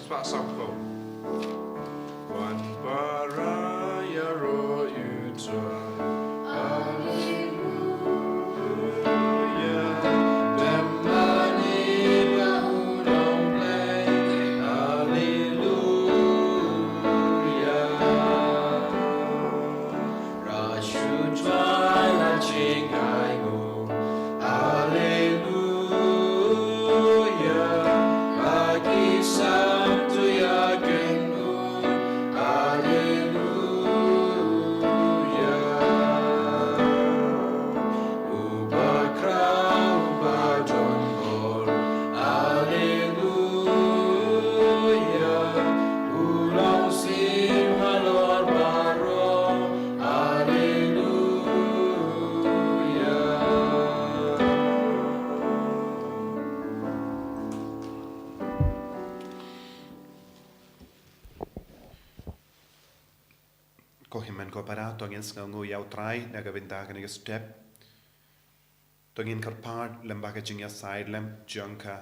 Christmas sample. One baraya ro utra. Kohimen kopara tongin sngu yau trai naga bintaga naga step tongin karpad lembaga jingya side lem junka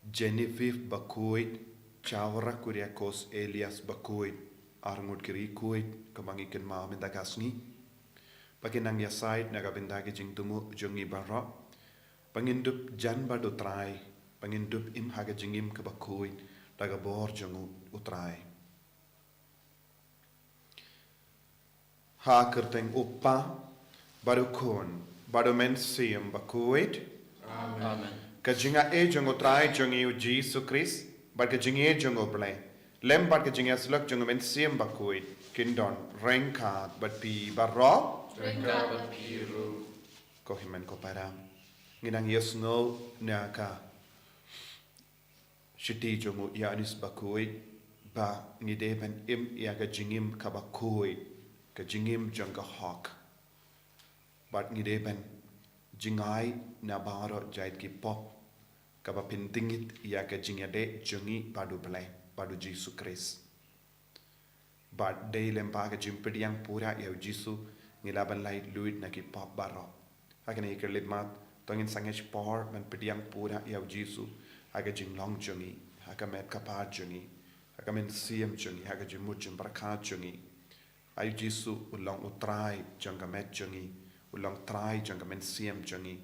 Genevieve Bakhuid Chawra Kuriakos Elias Bakhuid Arngud Kiri Kuid Kamangikin Ma Bintagasni Pakinang ya side naga bintaga jing tumu jungi barra Pangindup jan badu trai Pangindup im haga jingim ke Bakhuid daga bor jungu utrai Ha kerteng uppa baru kun baru mensiam Bakhuid Amen. Kajinga e jongo trai jongi u Jesus Christ bar kajinga e jongo ble lem bar kajinga slok jongo mensiam Bakhuid kindon rengka bat pi barro Rengka bat piru kohimen ko para nginang yesno naka shiti jongo yanis Bakhuid ba ngideben im ya kajingim ka Bakhuid Kajingim jangka hawk Bat ngideben jingai na baro jait ki pop Kaba pintingit ya kajingade jungi padu belai Padu Jesus Christ Bat day lempa kajimpid yang pura ya Jisu Ngilaban lai luit na ki pop baro Hakana ikerlimat Tongin sangej por man pidiang pura ya Jisu Haka jinglong jungi Haka met kapar jungi Haka men siam jungi Haka jimut jimbrakat jungi Ayu Jisu ulang utrai jangka met jangi ulang trai jangka men siam jangi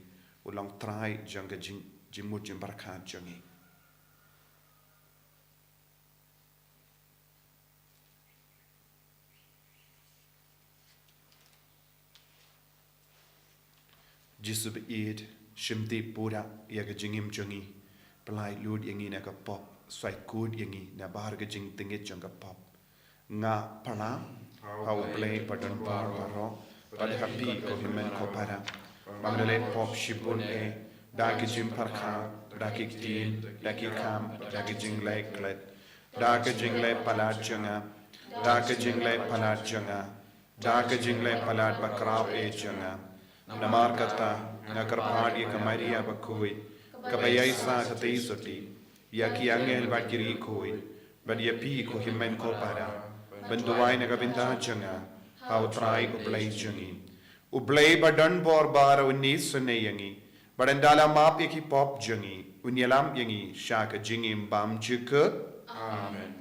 ulang trai jangka jimut jimbarkat jangi Jisu beid shimti pura ya ke jingim jangi pelai lud yangi na ka pop swai kud yangi na bahar ke jing tingit jangka pop nga palam How play padan par baro pad happy ko himen ko para bangle pop shipun e dagi jim parkha dagi tin dagi kam dagi jingle klet dagi jingle palat janga dagi jingle palat janga dagi jingle palat bakrab e janga namar kata nakar phadi kamaria Bakhuid kabayai sa kati soti yaki angel bakiri koi bad yapi ko himen ko para Benduai naga binta janga Hau trai ublay jangi Ublay badan bor bara unis sunay yangi Badandala map yaki pop jangi Unyalam yangi Shaka jingim bam jika Amen.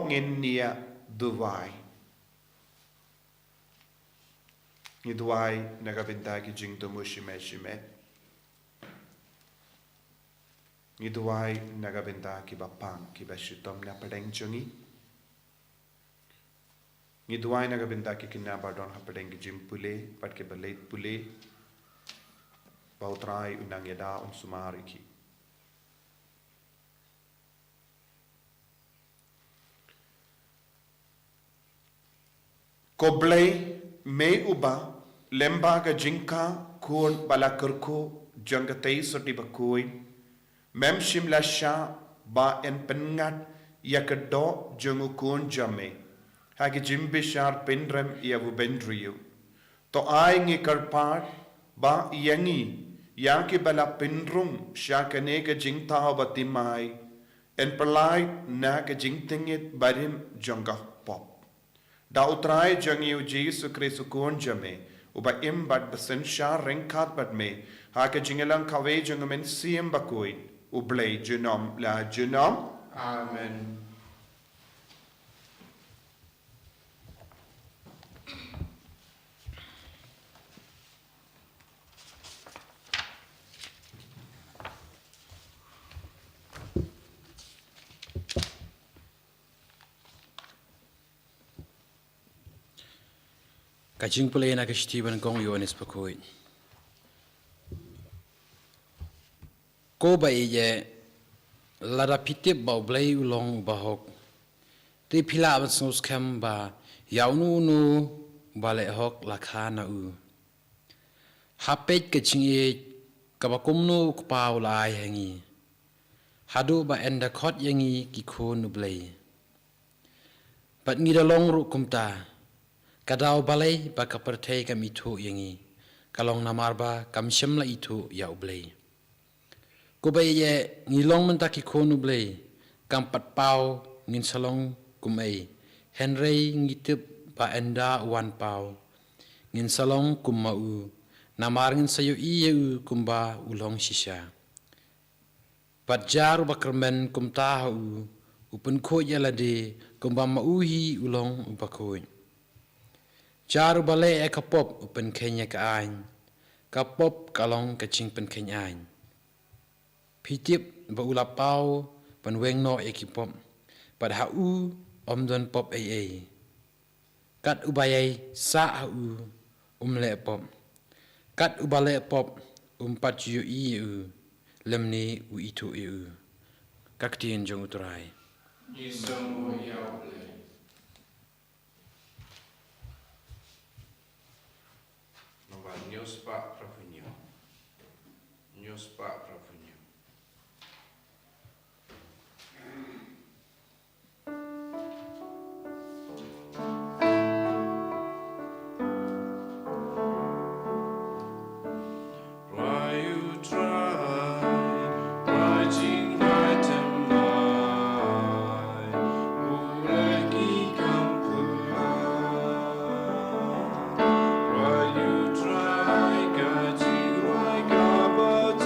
ngin nia duwai ni duwai nagabinta ki jing to mushime shime Ngiduai nagabenta ki bapang ki bashitom na padeng chungi. Ngiduai nagabenta ki kinabardon ha padeng ki jim pule, pat ke balait pule. Bautrai unang yada sumar iki. Koblay me uba lemba ga jinka kun balakurko jangatay soti Bakhuid. Mem shimla sha ba en pengat yakado jungukun jame. Hagi jimbishar pinrem yavu bendriyu. To ay ngi karpar ba yangi yanki bala pinrum shakanega jingtao batimai. En perlai na ga jingtingit barim jangah pop. Da utrai jangiu Jesu Kristu kun jame. Uba imbat basen sha rengkat bat me. Hagi jingelang kawe jangamen siem Bakhuid. Ublay genom la genom. Amen. Kajing pula nak Stephen Gong Yohanes Bakhuid. Ko ba ye lada pitip ba blai ulong bahok. Ti pila ban snus kam ba yaunu nu bale hok lakha na u. Hapet kaching e kabakum nu kpau lai hangi. Hadu ba enda khot yangi ki khon nu blai. Bat ngi long ru kumta. Kadau balai ba kapertai kam itu yangi. Kalong namarba kam shemla itu ya ublai. Ko ba ye ngilong mentaki khonu blai kam pat pau ngin salong kumai Henry ngitip ba enda wan pau ngin salong kumau namar ngin sayu iu kumba ulong shisha pat jar ba kermen kumta hu upun kho yalade kumba mauhi ulong Bakhuid jar balai e kapop upun kenya ka ain kapop kalong kaching pen kenya ain Pitip ba ulapau pan weng no ekipom pad hau omdon pop ai kat ubayai sa hau le pop kat ubale pop pat yu iu lemni u itu iu kaktien jong utrai Yesomo yauble. Nova nyospa prapunyo. Nyospa prapunyo. Try, God, you, I got but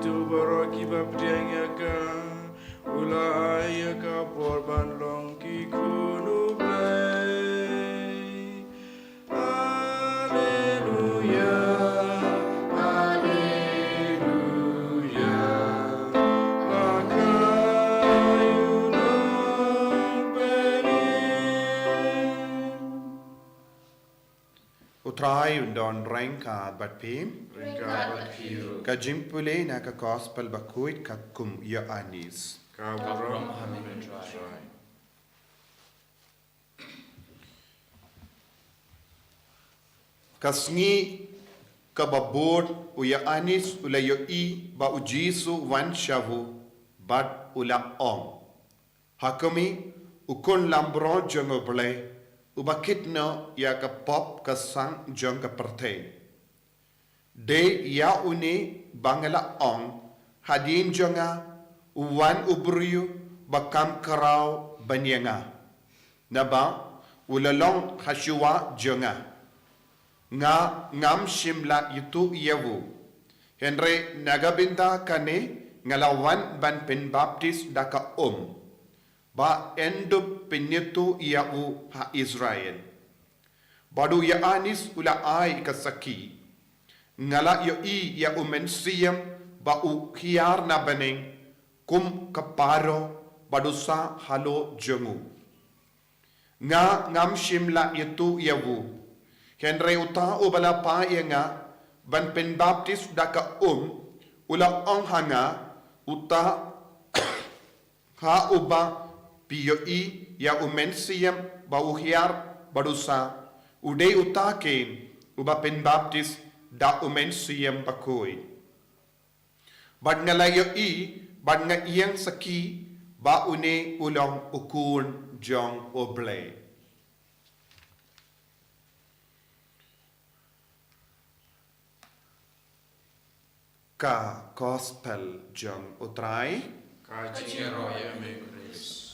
tu baroki baprianga ka ula aya ka porban long ki kunu play. Hallelujah, hallelujah. Bakayu long benin. Utrai undon rengka bat pim. Ringkabat kiru. Ka jimpule na ka gospel Bakhuid ka kum ya anis. Kaburam hamin try. Ka Sngi ka babod uya anis ula yo I ba ujisu wan shavu bat ula ong. Hakami ukun lambro jongo ble ubakitno ya ka pop ka sang jong ka pertei. De ya uni bangala ong hadin jonga uwan ubriyu bakam karau banyanga. Naba ulalong hashuwa jonga. Nga ngam shimla itu yawu. Henry nagabinda kane ngalawan ban pen baptis daka Ba endup penyetu yawu ha Israel. Badu ya anis ula ai kasaki. Ngala yo I ya umensiyam ba u khiar na baneng kum kaparo badusa halo jongu. Nga ngam shimla itu yawu. Henry uta ubala pa nga ban pen baptis daka ula ong hanga uta ha uba piyo I ya umensiyam ba uhiar badusa ude uta ken uba pen baptis da umensiyam Bakhuid. Bad ngalayo I bad nga iyang saki ba une ulong ukun jong oble. Ka gospel jong utrai Kachiro yame Chris.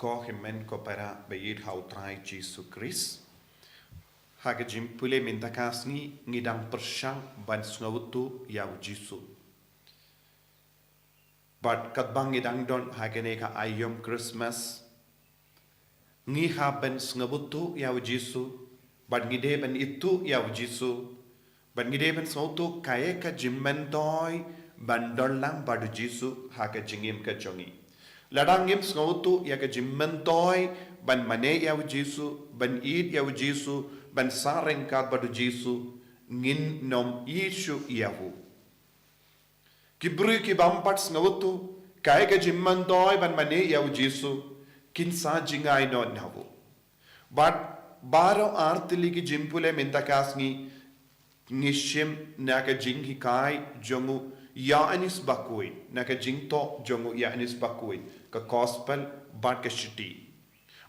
ko himen ko para bayid hautrai Jesus Christ. Haga jimpule mintakasni ngidang persyang ban snawutu yaw Jesus. But kadbang ngidang don hagane ka ayom Christmas. Ngi haben sngabutu yaw Jesus. But ngideben itu yaw Jesus. But ngideben snawutu kaya ka jimmentoy bandol lang badu Jesus haga jingim ka jongi. Ladangim snautu ya ka jimmentoy ban mane yaw Jesu ban id yaw Jesu ban sareng ka badu Jesu ngin nom Yesu yahu. Kibru ki bampat snautu kay ka jimmentoy ban mane yaw Jesu kinsa jingay no nahu. But baro artili ki jimpule mintakasngi ngishim na ka jinghikay jongu ya anis Bakhuid naka jingto jongu ya anis Bakhuid ka gospel bat ka shiti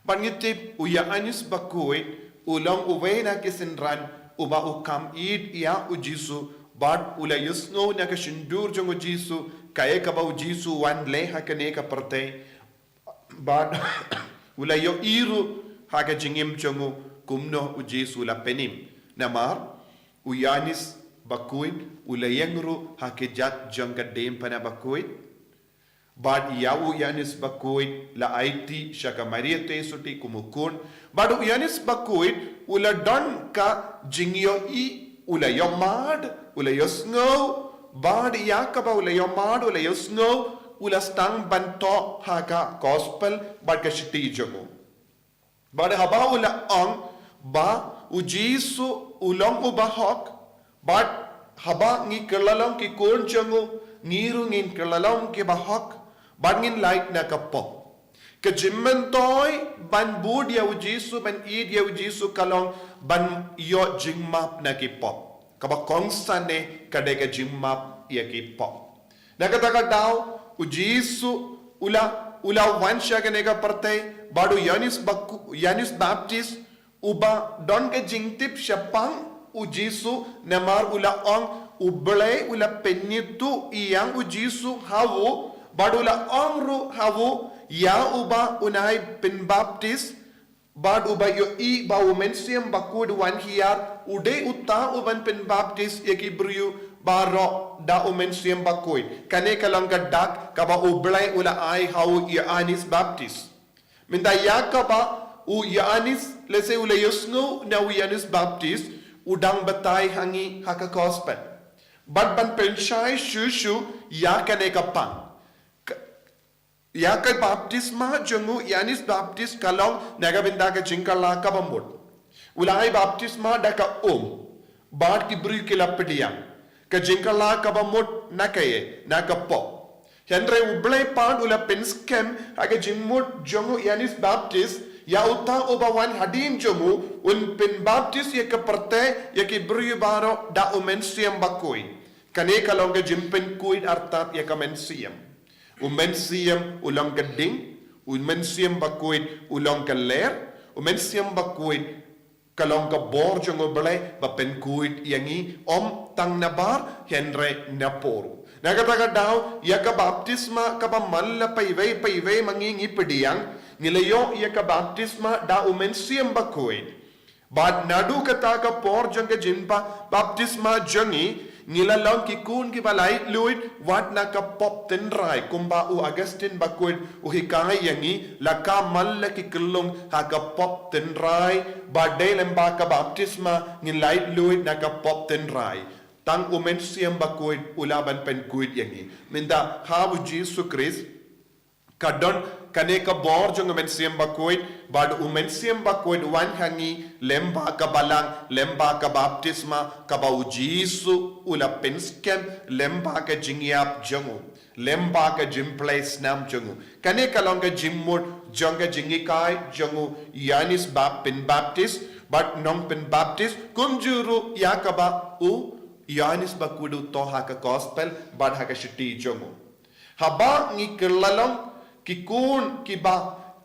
ban ngitip u ya anis Bakhuid ulang uwe na kisinran uba ukam id ya u Jesu bat ula yusno naka shindur jongu Jesu kaya ka ba u Jesu wan le hakane ka parte bat ula yo iru haka jingim jongu kumno u Jesu la penim namar u ya anis Bakhuid ulayengru hakijat jangka dem pana Bakhuid bad yawu yanis Bakhuid la aiti shaka maria te suti kumukun badu yanis Bakhuid ula don ka jingyo I ula yomad ula yosngo bad yakaba ula yomad ula yosngo ula stang banto haka gospel bad ka shiti jogo bad haba ula ang ba u Jesu ulong ubahok But haba ngi kelalong ki kun changu ngiru ngin kelalong ki bahak ban ngin light na kapop. Ke jimmentoy ban bud ya Jesu ban id ya Jesu kalong ban yo jingmap na ki pop. Kaba konstane kade ka jingmap ya ki pop. Nakataka daw u Jesu ula wansha ka nega partay badu Yanis Baptist uba don ka jingtip syapang u Jesu namar ula ong ublay ula penyitu iyang u Jesu hawu badula ong ru hawu ya uba unai pinbaptis bad uba yo I ba umensiam Bakhuid wan hiar ude uta uban pinbaptis yakibriu baro da umensiam Bakhuid kane kalangka dak kaba ublay ula ai hau Ioannis baptis minda yakaba u Ioannis lese ula yusngo na Ioannis baptis udang batay hangi haka gospel bad ban penshai shushu yakane kapang ya kay baptisma jungu Ioannis baptis kalong nagabinda ka jingkala kabamud ulay baptisma daka bad ki bri kilapdiya ka jingkala kabamud nakaye nakapo henry ublay pan ula pinskem aga jingmud jungu Ioannis baptis ya uta ubawan hadin jungu un pin baptis ya ka parte ya ki bri baro da umensiam Bakhuid kane kalong ka jimpin kuid artap ya ka mensiam umensiam ulang gading, umensiam Bakhuid ulang kaler, umensiam Bakhuid kalong ka borjong oblay bapen kuid yangi tang nabar henry naporu. Nagataga daw yaka baptisma kaba malla paiway mangingi pediyang nilayo yaka baptisma da umensiam Bakhuid. Bad nadu kata ka porjong ka jimpa baptisma jangi nilalang kikun ki balay luid wat na ka pop tenray kumba u Augustine Bakhuid u hikay yangi laka malla ki kelung ha ka pop tenray badai lemba ka baptisma nilay luid na ka pop tenray tang umensiam Bakhuid ulaban pen kuid yangi minda habu Jesus Christ kadon kane ka borjong umensiam Bakhuid bad umensiam Bakhuid wan hangi lemba ka balang lemba ka baptisma ka ba ujisu ula penskem lemba ka jingiap jongu lemba ka jimplay snam jongu kane kalong ka jimmud jonga jingikai jongu Ioannis pin baptist but nong pin baptist kumjuru yakaba u Ioannis Bakhuid to ha ka gospel bad ha ka shiti jongu haba ngi kerlalong kikun kiba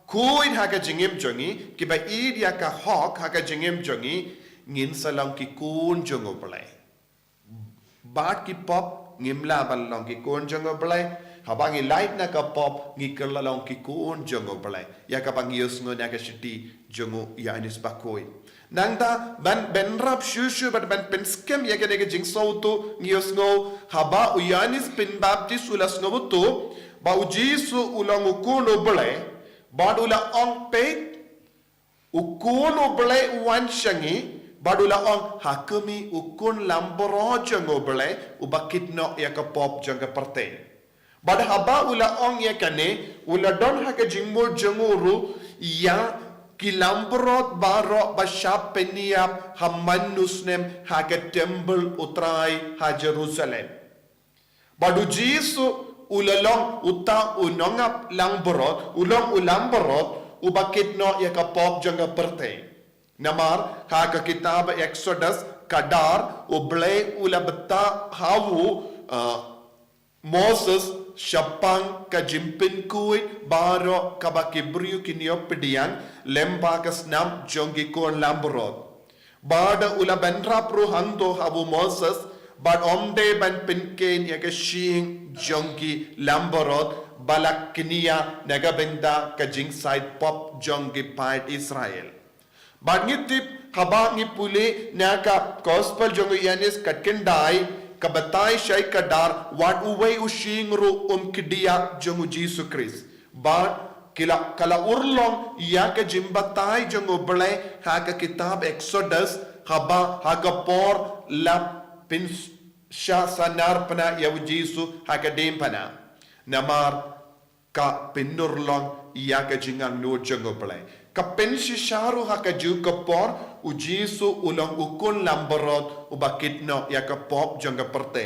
kuin haka jingim jongi kiba id yaka hok haka jingim jongi ngin salang kikun jongo play bat ki pop ngimla balong kikun jongo play habangi light na ka pop ngikerlalong kikun jongo play yaka bangius ngo naka shiti jongo Ioannis Bakhuid nangda ban benrap shushu but ban penskem yaka nega jingso to ngius ngo haba Ioannis pin baptis ulas ngo to ba ujisu ulang ukun oblay badula ong peit ukun oblay wan shangi badula ong hakumi ukun lamboro jang oblay ubakitno yaka pop jang parte bad haba ula ong yakane ula don haka jingmur janguru ya kilambrot baro bashap peniap hamanusnem haka temple utrai ha Jerusalem badu jisu ulalong uta unongap langborot ulong ulamborot ubakit no yaka pop janga perte namar ha ka kitab Exodus kadar ublay ulabta hawu Moses shapang ka jimpin kuit baro kabakibriu kinyo pediang lemba kasnam jongi kon lamborot bada ulabenra pro hando hawu Moses but omde ban pinken yaga shing jongi lamborot balak kinia nagabenda ka jing side pop jongi pait Israel but ngitip haba ngipuli naka gospel jongi Ioannis katkendai kabatay shay kadar wat uway ushing ru kidia jongu Jesus Christ but kala urlong yaka jimbatay jongu blay haka kitab Exodus haba haga por lap pin sya sanar pana ya Jisu hakadem pana namar ka pinurlong iya ka jingang no jango play ka pensi sharu hakaju ka por u Jisu ulang ukun lamborot ubakit no ya ka pop janga perte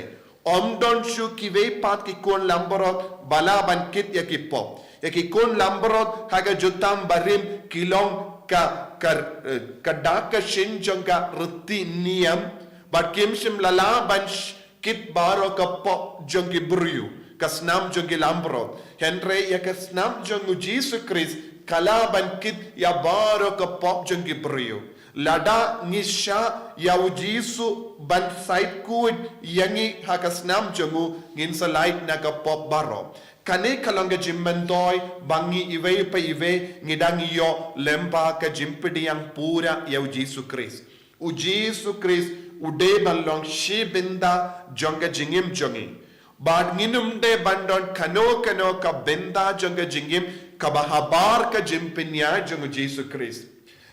omdon shu kiwe pat ki kon lamborot balaban kit ya ki pop ya ki kon lamborot haga jutam barim kilong ka shin janga ruti niyam but kimshim lala banch kit baro ka pop jongi buryu kasnam jongi lambro henry ya kasnam jongu Jesus Christ kala ban kit ya baro ka pop jongi buryu lada ngisha ya ujisu ban side kuid yangi hakasnam jongu ngin sa light na ka pop baro kane kalanga jimmandoi bangi ive pa ive ngidangi yo lemba ka jimpidi yang pura ya Jesus Christ. U Jesus Christ ude balong shibinda jonga jingim jongi. Bad nginum de bandon kano ka benda jonga jingim kabahabar ka jimpinya jonga Jesus Christ.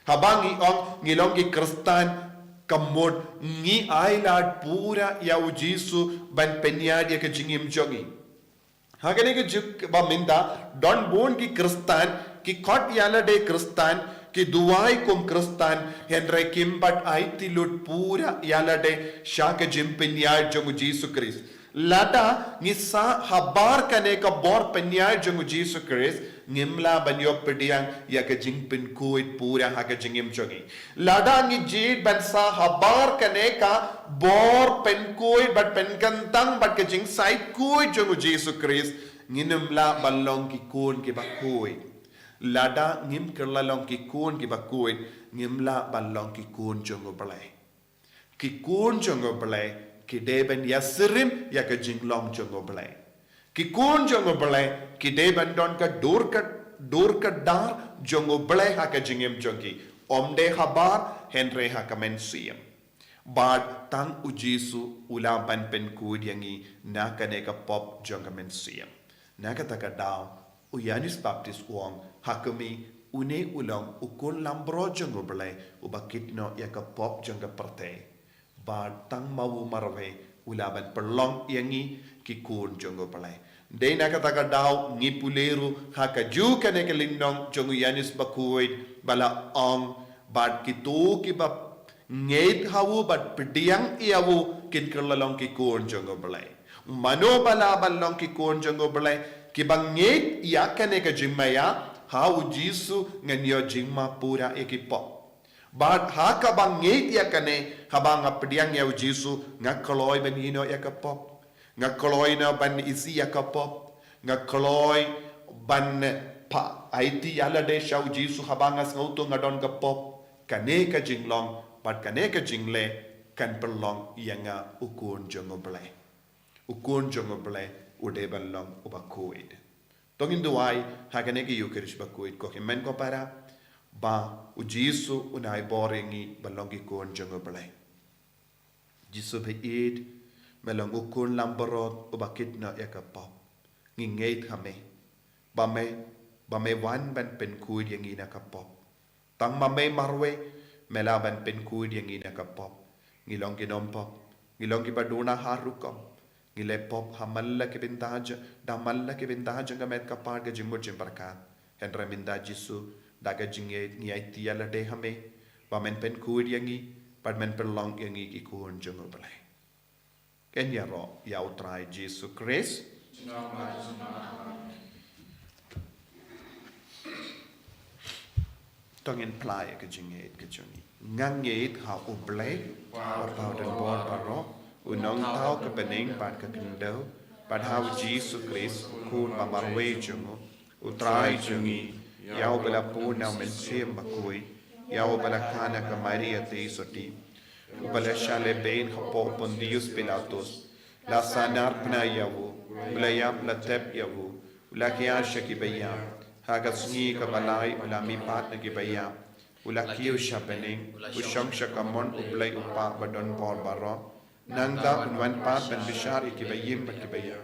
Habangi ong ngilongi Kristan kamod ngi ailad pura ya u Jesus ban penyad ya ka jingim jongi. Hagane ke juk ba minda don bon ki Kristan ki kot yala de Kristan ki duai kum Kristan henre kimbat aiti lut pura yala de shaka jimpinya jonga Jesus Christ. Lada ngisa habar kane ka bor penyai jongu Jesus Christ ngimla banyo pediang ya ka jingpin kuit pura ha ka jingim jongi. Lada ngi jid ban sa habar kane ka bor pen kuit bat pen kantang bat ka jing sait kuit jongu Jesus Christ nginimla balong ki kun ki bakuit. Lada ngim kerlalong ki kun ki bakuit ngimla balong ki kun jongu balai. Ki kun jongu balai ki deben yasirim ya ka jinglong jongo belai. Ki kun jongo belai ki deben don ka dur ka dar jongo belai ha ka jingem jongi. Omde habar henre ha ka mensiem. Bad tang u Jesu ula ban pen kud yangi na ka ne ka pop jonga mensiem. Na ka taka daw u Yanis Baptist uang hakami une ulong ukun lambro jongo belai u bakit no ya ka pop jonga parte. Bad tang mau marwe ulaban perlong yangi ki kun jongo palai. Dei na kataka daw ngi puleru haka ju kane ke lindong jongo Yanis Bakhuid bala ong bad ki to ki ba ngeit hawu bad pediang iawu kin kerlalong ki kun jongo palai. Mano bala balong ki kun jongo palai ki bang ngeit ya kane ka jimmaya hawu Jisu nganyo jimma pura ekipo. But haka bang ngeit ya kane habang apdiang ya Jesu ngakoloi ben hino ya kapop ngakoloi na ban isi ya kapop ngakoloi ban pa aiti yala de shau Jesu habang as ngauto ngadon kapop kane ka jinglong but kane ka jingle kan perlong yanga ukun jongo ble ude balong ubakuid tongin duai hakane ki yukirish bakuid ko himen ko para ba u Jesu unai boringi balongi kon jongo belai. Jesu beid melong ukun lamborot u bakit na yakapop. Ngingeit kami. Ba me wan ban pen kuid yang ina kapop. Tang mame marwe melaban pen kuid yang ina kapop. Ngilong kinompop. Ngilong kibaduna harukom. Ngilepop hamalla ke bentaja damalla ke bentaja ngamet kapar ke jimur jimbarkan. Henry minda Jesu daga jinge ni ai tia la de hame ba men pen kuid yangi pad men perlong yangi ki kun jongo balai ken ya ro ya utrai Jesus Christ tongin plai ka jinge ka jongi ngange ha u blai pa pa den bor paro unong tau ka beneng pad ka kendo pad ha Jesus Christ kun ba marwe jongo utrai jongi Yau bala puna mensiem bakui, yau bala kana ka Maria te isoti, bala shale bein hapo pondius Pilatus, la sanar pna yavu, bala yam la tep yavu, ula kiasha ki bayam, haga Sngi ka balai ula mi patna ki bayam, ula kiu shapening, ushang shakamon ublay upa badon bor baro, nanda unwan pat ben bishari ki bayim ki bayam,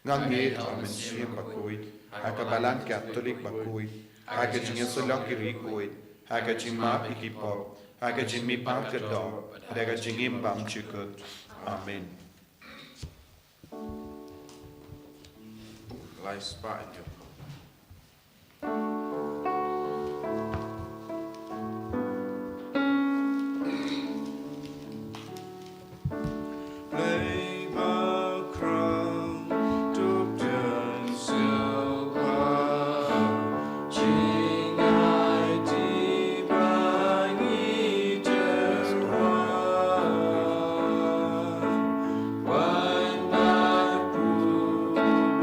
ngange ha mensiem bakui, haga balan Catholic bakui, Haga jinga solok ki rikuid, haga jimma ikipo, haga jimmi pangkedo, haga jingim bam chikut. Amen. Life spot in your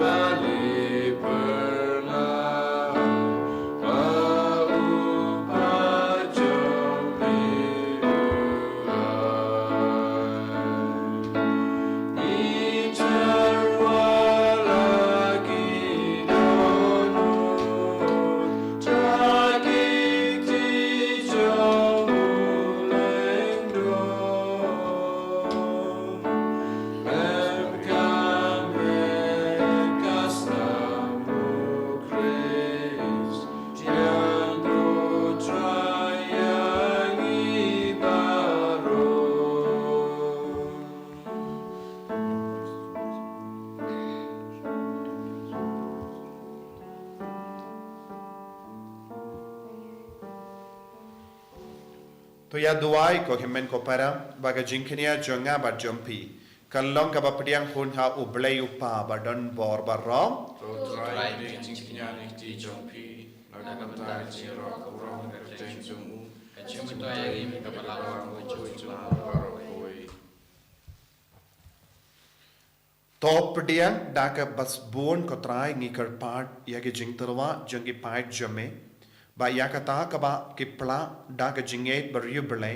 Bali per to ya duai ko himen ko para baga jingkenia jonga ba jompi kan long ka ba pediang pun ha ublei upa ba don bor ba rom to try de jingnya ni ti jompi na ka ta chi ro ko ro ka chen chung u ka chi mu to ya ri ka ba la ko chu chu ba ro koi to pediang da ka bas bon ko try ngi kar part ya ke jing terwa jongi pait jome ba ya ka ta ka ba ki pla da ka jinget bar yu blei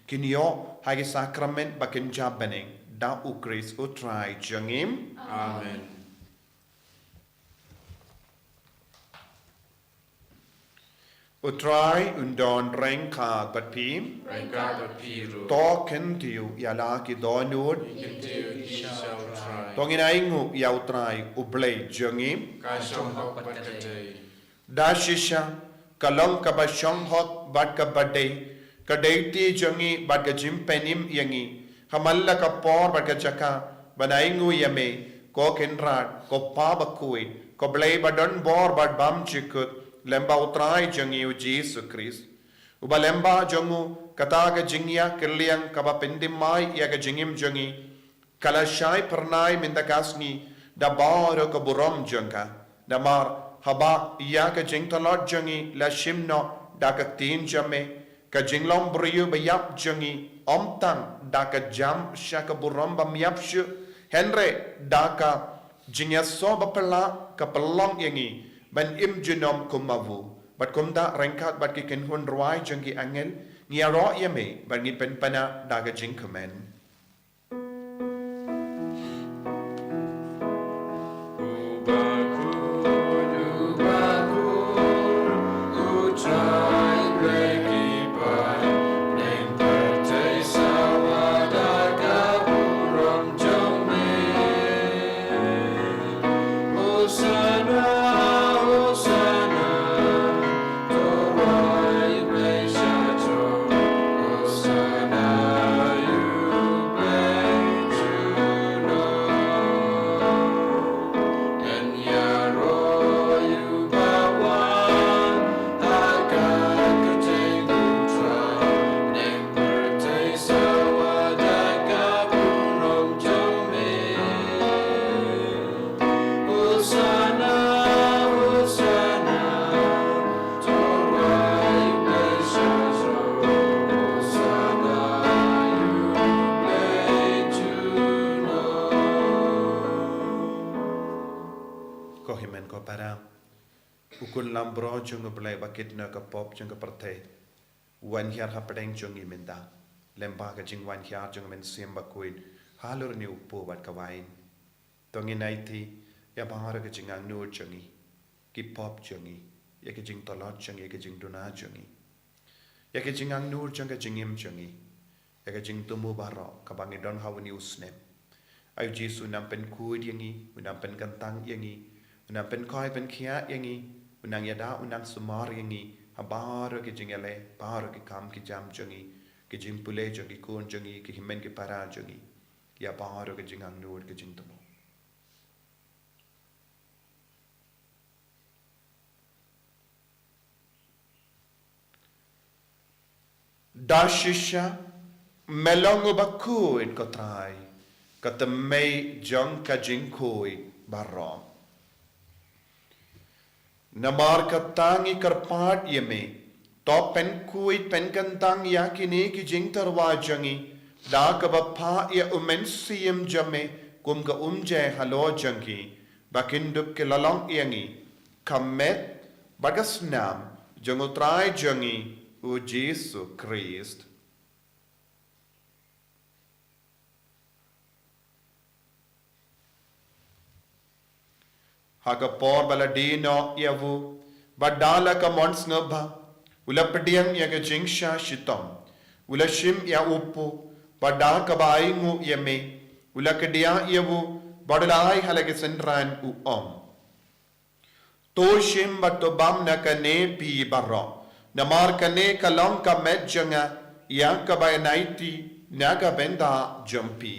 kinyo ha ki sacrament ba kin jabening da ukris utrai jangim amen utrai undon reng ka bat pim rengka ba piru to ken tiu ya la ki donut into he shall try tong in aingu ya utrai ublei jangim ka shong hok pat ka te da shisha kalong ka ba shong hot bat ka bade ka deiti jangi bat ka jimpenim yangi hamalla ka por bat ka chaka banaingu yame ko kenrat ko pa Bakhuid ko blei badon bor bat bam chikut lemba utrai jangi u Jesus Christ uba lemba jangu kata ka jingya kirliang ka ba pendimai ya ka jingim jangi kala shai pernai minda kasni da baro ka buram jangka da mar haba ya ka jing talot jangi la shimno da ka tin jame ka jinglong briyu ba yap jangi omtang da ka jam shaka buram ba miap shu henre da ka jingya so ba pela ka pelong yangi ban im junom kumavu bat kumda rengkat bat ki ken hun ruai jangi angel ngia ro yame ban ngi pen pana da ka jing kamen ko himen ko para ukun lambro jung blai bakit na ka pop jung ka parthe wan hiar ha pedeng jung i menda lemba ka jing wan hiar jung men sim Bakhuid halur ni upo bat ka wain tongi nai thi ya bahar ka jing ang nur jungi ki pop jungi ya ka jing tolot jungi ya ka jing duna jungi ya ka jing ang nur jung ka jingim jungi ya ka jing tumu baro ka bangi don hawani usnem ayu jisu nam pen kud yangi unam pen kantang yangi unang pen koi pen kia yangi unang yada unang sumar yangi habaro ki jingale baro ki kam ki jam jangi ki jimpule jangi kun jangi ki himen ki para jangi ya baro ki jingang nur ki jingtamo dashisha melongo Bakhuid ko trai katamay jang ka jingkoi barom namar katangi karpat yeme to pen kuit pen kantang yakini ki jing tarwa jangi da ka bapha ya umen siem jame kum ka umje halo jangi bakindup ke lalong yangi kamet bagasnam jangutrai jangi u Jesus Christ haga por baladino yavu badala ka mons ngaba ulapdiang ya ga jingsha shitom ulashim ya upu bada ka baingu yeme ulakdia yavu badalai halage senran u toshim batobam na kane pi barro namar kane kalong ka medjanga ya ka bainaiti naga benda jumpi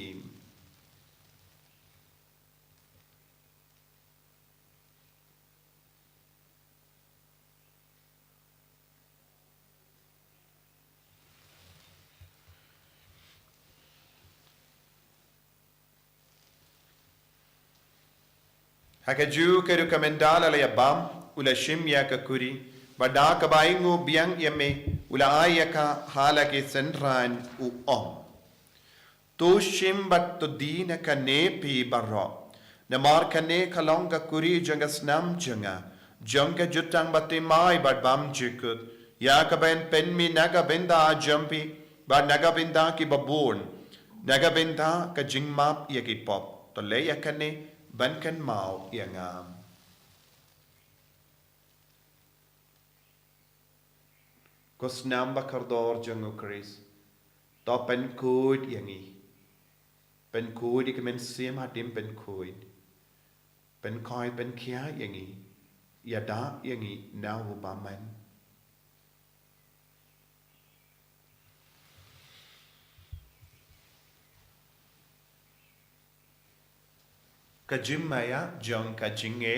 Hakaju ke rekomendala le bam ula shim ya ka kuri bada ka baingu biang yame ula ayaka hala ke senran u om. Tu shim bat tu dina ka ne pi barro. Namar ka ne kalong ka kuri janga snam janga. Janga jutang bati mai bat bam jikut. Ya ka ben pen mi naga benda jampi ba naga benda ki babon. Naga benda ka jingmap ya ki pop. To le ya ka ne ban kan mau ya ngam. Ko snam ba kardor jango Chris. To pen kud yangi. Pen kud ik men sim hatim pen kud. Pen koi pen kia yangi. Ya da yangi na hu ba man. Ka jim maya jong ka jinge.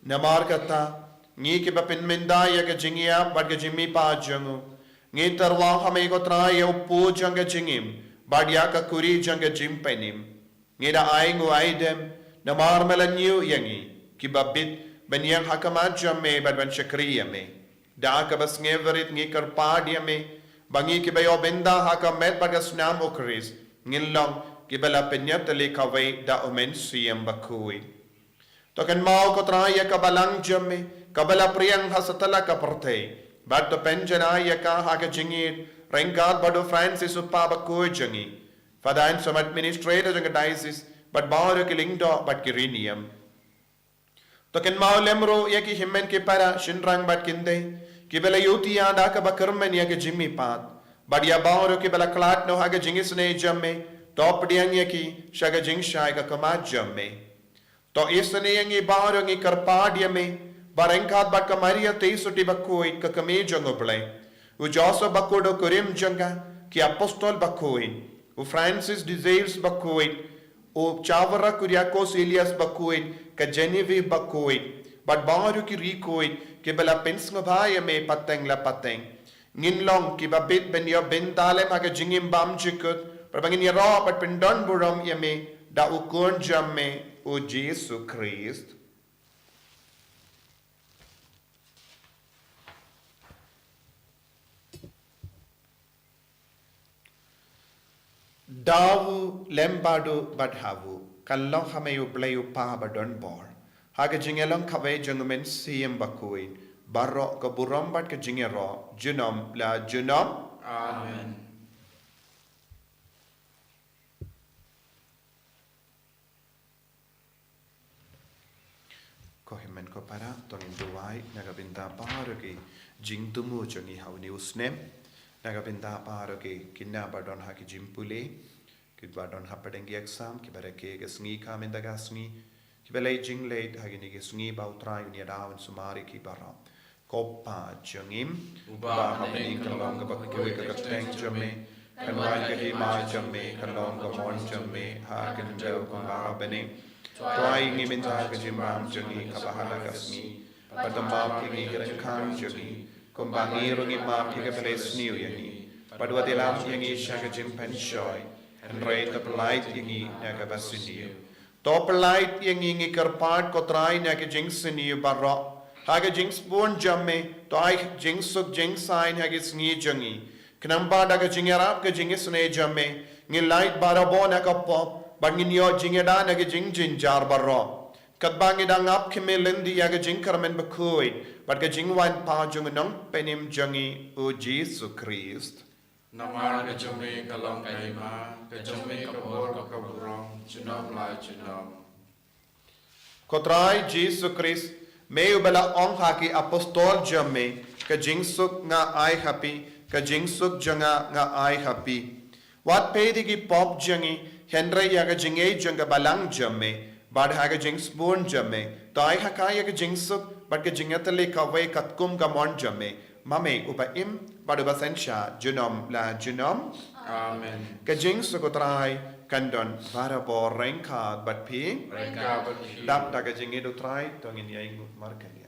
Namar kata ngi ke bapin menda ya ke jingia bad ke jimmi pa jangu ngi tarwa hame ko tra ya pu janga jingim bad ya ka kuri janga jim penim ngi da aingu aidem namar melanyu yangi ki babit ben yang hakamat jamme bad ban shakriya me da ka bas ngeverit ngi kar padia me bangi ki bayo benda hakamet bad snam okris ngilong ki bala penyat le kawai da omen siyam bakhuid. Token mau ko traya kabalang jamme kabala priyang hasatala ka partay bad to penjana ya ka ha ka jingit rengat bado Francis uppa Bakhuid jangi fadain som administrator jang diocese but bauro ki lingdo but kirinium token mau lemro ya ki himmen ki para shinrang bad kinde ki bela yuti ya da ka bakarmen ya ki jimmi pat bad ya bauro ki bela klat no ha ka jingis ne jamme top diang ya ki shaga jing shai ka kamat jamme. To isane yangi baro ngi karpadia me barengkat bat kamaria teisuti Bakhuid ka kame jango play u Joseph Bakhuid kurim janga ki apostol Bakhuid u Francis Desires Bakhuid u Chavara Kuriakos Elias Bakhuid ka Genevieve Bakhuid bat baro ki Rikoid ki bela pensngo bhaya me pateng la pateng nginlong ki babit ben yo ben dalem aga jingim bam jikut perbangin ya ro bat pendon buram yame da ukon jamme o Jesus Christ. Dawu lembadu badhavu kallo hameyu bleyu pa badon bor haga jingelong kave jangumen siyem Bakhuid barro ka buram bad ka jingero junom la junom Amen. Ko himen ko para tongin duwai nagabinda paro ki jingtumu jongi hauni usnem nagabinda paro ki kinna badon ha ki jimpule ki badon ha padengi exam ki barake ke sngi ka mendaga sngi ki belai jingle ha ki ni sngi bautra ni daun sumari ki bara ko pa jongim Uba hamni kalong ka Bakhuid ka teng jamme kanwan ka hi ma jamme kalong ka mon jamme ha kan jaw ko ba bene Tuai ngi minta ka jimam jongi ka bahala ka sngi patamap ki ngi kan jongi kumbangi rungi map ki ka place new yangi padwa dilam yangi shaga jim pen shoy and rate the polite yangi naga basiniu to polite yangi ngi karpat ko trai naga jing siniu barro haga jing spoon jamme to ai jing suk jing sign haga sngi jongi knamba daga jingarap ka jing sne jamme ngi light barabona ka pop bangin yo jingeda naga jing jin jar barro kat bangi da ngap khime lendi yaga jing karmen Bakhuid but ka jing wan pa jung nong penim jangi o Jesus Christ Namar ka jamme kalong ka ima ka jamme ka bor ka burong junom la junom kotrai Jesus Christ meu bela ong haki apostol jamme ka jing suk nga ai happy ka jing suk janga nga ai happy Wat pedigi pop jangi, Henry yaga jinge janga balang jamme, bad haga jing spoon jamme, tai hakaya ga jingsuk, but ga jingatale kawe katkum gamon jamme, mame upa im, bad uba sensha, junom la junom. Amen. Ga jingsukutrai, kandon, varabo renka, but pi, Reka berpi. dap daga jingedo trai, tongin yaingu markania.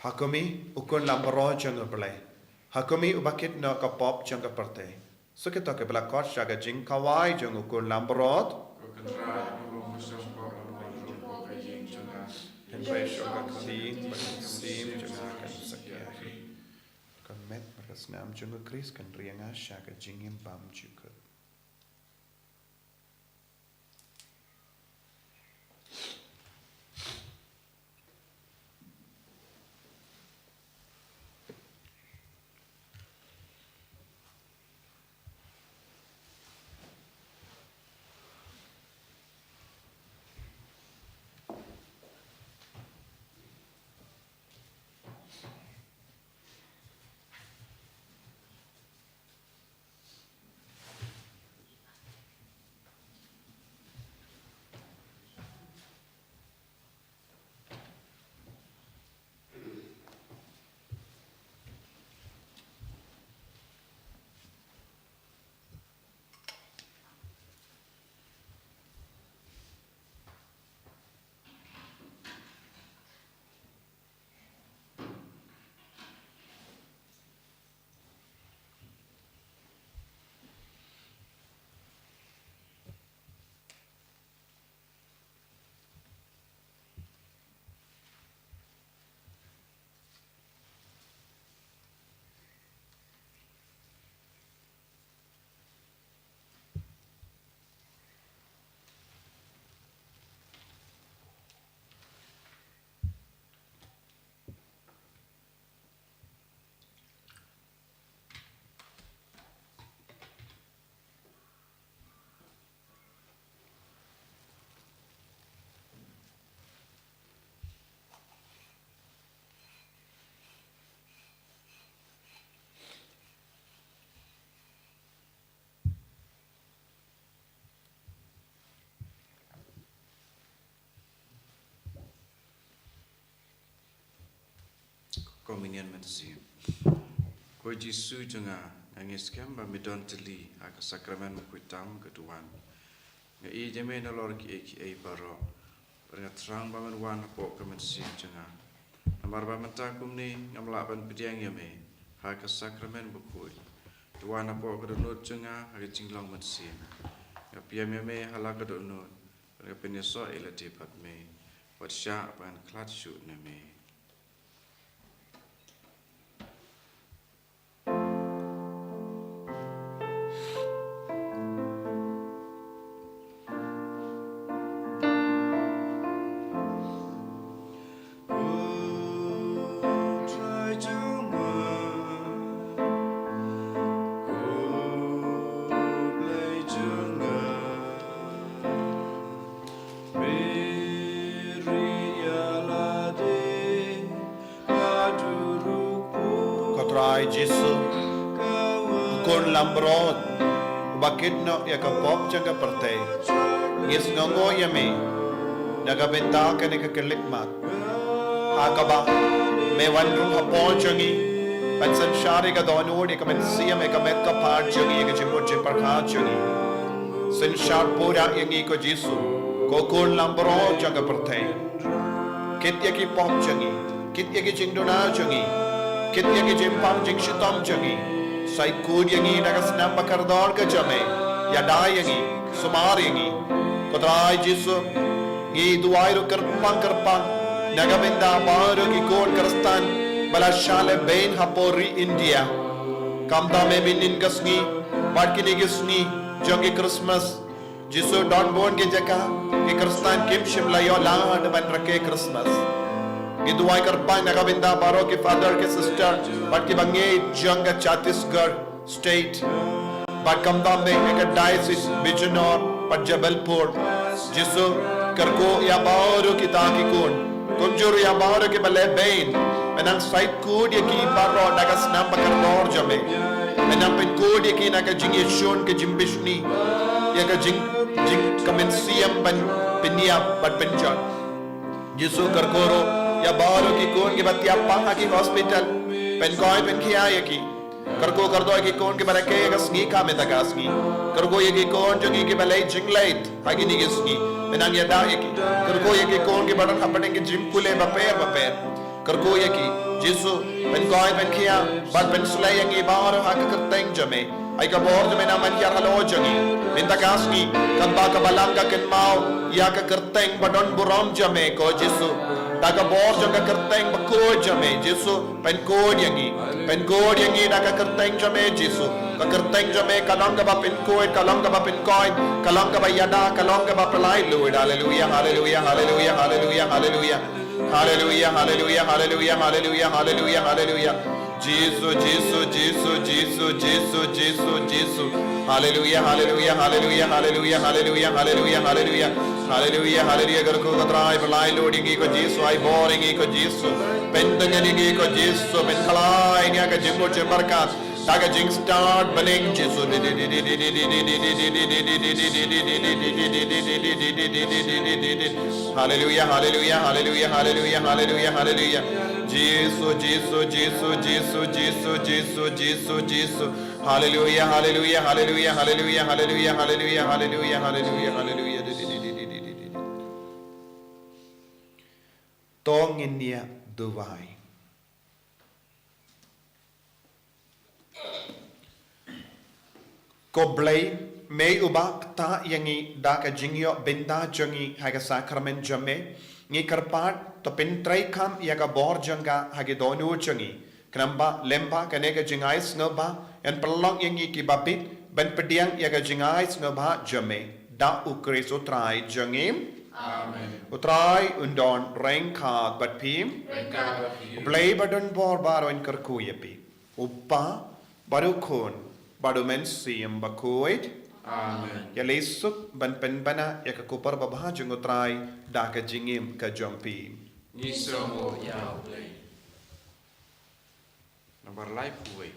Hakumi ukun lambaro janga belai. Hakumi ubakit no kapop janga perte. Sukito ke belakot shaga jing kawai jang ukun lambarot. Henry shoga kasin sim janga kan sakyahi. Kan met maras ngam janga Kris kan rianga shaga jingim bam juga. Kominian matasi. Ko Jisu janga angis kem ba midon teli aka sakramen makuitam keduan. Nga I jeme na lor ki ai baro. Ringa terang ba wan po kemensi janga. Amar ba mentakum ni ngamla ban pidiang yame. Aka sakramen Bakhuid. Tuan po kedunut janga aka jinglong matasi. Nga piam yame halaka dunut. Ringa penyeso ila debat me. Wat sya ban klat shoot na me. Jesu ukun lambrot bakit no ya kapop jaga perte yes ngongo yame naga benta kane ka kelikmat akaba me wanrung hapon jangi ban sanshari ka donod ek men siam ek met ka par jungi ek jimur je parkha jungi sanshar pura yangi ko jisu ko kon lambro jaga perthai kitya ki pom jungi kitya ki jingdona jungi kitya ki jimpam jing shitam jungi sai kud yangi nagas nam bakardor ka jame ya dai yangi sumar yangi kodrai jisu ngi duairu kerpang nagabinda baru ki kon kerstan bala shale bain hapori India kamda me binin gasni barkini gisni jogi Christmas jisu don bon ke jaka ki kerstan kim shimla yo land ban rake Christmas ki duai kerpang nagabinda baro ki father ki sister barki bange janga Chhattisgarh state but kamda me ek diocese Bijnor but Jabalpur jisu karko ya baro ki ta ki kon kunjur ya baro ki bale bain menang sait kud ya ki baro dagas nam bakar dor jame menang pen kud ya ki naga jing yeshon ke jimbishni ya ka jing kamen siam ban pinia bat benjan jisu karkoro ya baro ki kon ki batia paha ki hospital pen koi pen khia ya ki karko kardo ki kon ki barake gasni ka me dagasni kargo ye ki kon jongi ki balai jinglait agini gisni menang ya da ye ki kargo ye ki kon ki badan hapane ki jim kule baper kargo ye ki jisu pen koi pen khia bat pen sulai yangi baro hak kerteng jame ai ka bor jame na man ya halo jongi minta gasni kamba ka balanga ken mau ya ka kerteng badon buram jame ko jisu daga bor jaga kerteng bakhuid jame jisu pen kod yangi daga kerteng jame jisu ka kerteng jame kalanga ba pen kod kalanga ba pen coin kalanga ba yada kalanga ba pelai lord hallelujah hallelujah hallelujah hallelujah hallelujah hallelujah hallelujah hallelujah hallelujah hallelujah hallelujah Jesus Jesus Jesus Jesus Jesus Jesus Jesus hallelujah hallelujah hallelujah hallelujah hallelujah hallelujah hallelujah hallelujah hallelujah garko katrai belai loading ko Jesus ai boring ko Jesus pendangani ko Jesus ben khalai nya ka jimbo chemarka daga jing start baning Jesus hallelujah hallelujah hallelujah hallelujah hallelujah hallelujah Jesus Jesus Jesus Jesus Jesus Jesus Jesus Jesus hallelujah hallelujah hallelujah hallelujah hallelujah hallelujah hallelujah hallelujah hallelujah tong inia duwai ko blai me ubak ta yangi daka jingyo benda jangi haga sakrament jame ngi karpat to pentrai kam yaga bor janga hage donu jangi knamba lemba kanega jingai snaba en pelong yangi ki babit ben pediang yaga jingai snaba jame da ukris utrai jangim amen utrai undon rengka bat pim blai badon bor baron karku yapi uppa barukon badu mensiam Bakhuid amen ya lesuk ban penbana ya ka kupar babha jungutrai da ka jingim ka jompi ni somo ya play number life way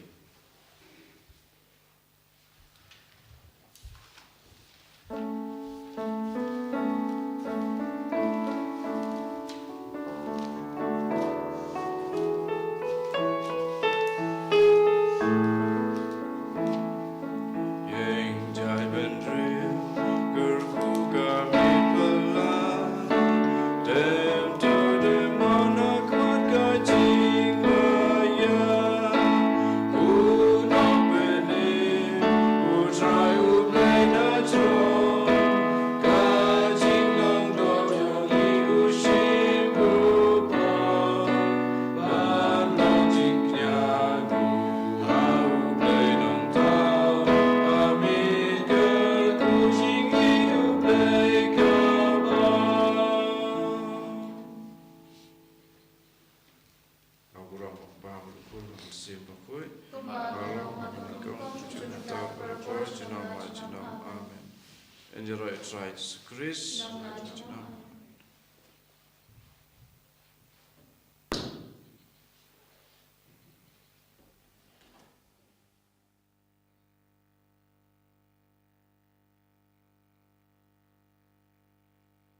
Enjoy it, right? Chris.